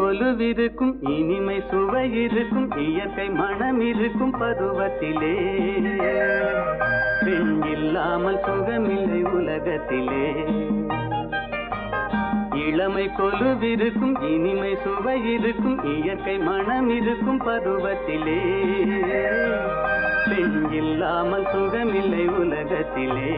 கொலுவிருக்கும் இனிமை சுவை இருக்கும் இயற்கை மனம் இருக்கும் பருவத்திலே பெண் இல்லாமல் சுகமில்லை உலகத்திலே இளமை கொலுவிருக்கும் இனிமை சுவை இருக்கும் இயற்கை மனம் இருக்கும் பருவத்திலே பெண் இல்லாமல் சுகமில்லை உலகத்திலே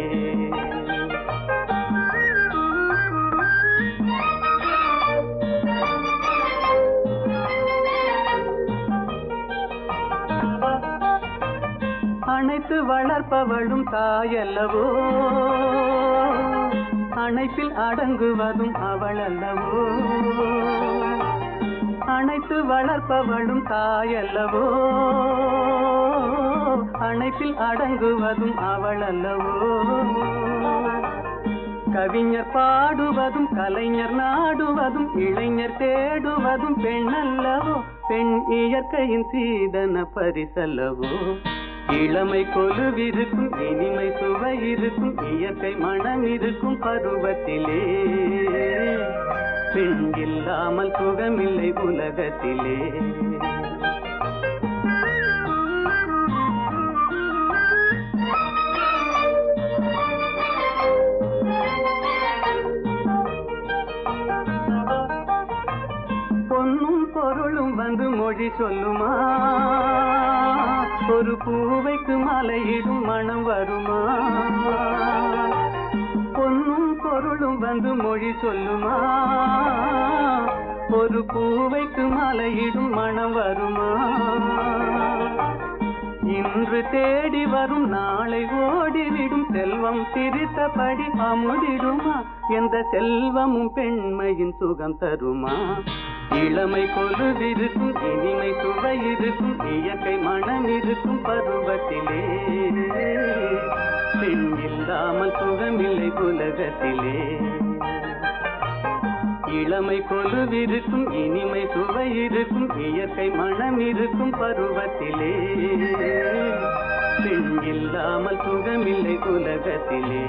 அணைத்து வளர்ப்பவளும் தாயல்லவோ அணைப்பில் அடங்குவதும் அவள் அல்லவோ அணைத்து வளர்ப்பவளும் தாயல்லவோ அணைப்பில் அடங்குவதும் அவள் அல்லவோ கவிஞர் பாடுவதும் கலைஞர் நாடுவதும் இளைஞர் தேடுவதும் பெண் அல்லவோ பெண் இயற்கையின் சீதன பரிசல்லவோ இளமை கொலுவிருக்கும் இனிமை சுவை இருக்கும் இயற்கை மனம் இருக்கும் பருவத்திலே பெண் இல்லாமல் சுகமில்லை உலகத்திலே பொன்னும் பொருளும் வந்து மொழி சொல்லுமா ஒரு பூவைக்கு மலையிடும் மனம் வருமா பொன்னும் பொருளும் வந்து மொழி சொல்லுமா ஒரு பூவைக்கு மலையிடும் மனம் வருமா இன்று தேடி வரும் நாளை ஓடிவிடும் செல்வம் சிரித்தபடி அமுதிடுமா எந்த செல்வமும் பெண்மையின் சுகம் தருமா இளமை கொலுவிருக்கும் இனிமை சுவை இருக்கும் இயற்கை மனம் இருக்கும் பருவத்திலே பெண் இல்லாமல் சுகமில்லை உலகத்திலே இளமை கொலுவிருக்கும் இனிமை சுவை இருக்கும் இயற்கை மனம் இருக்கும் பருவத்திலே பெண் இல்லாமல் சுகமில்லை உலகத்திலே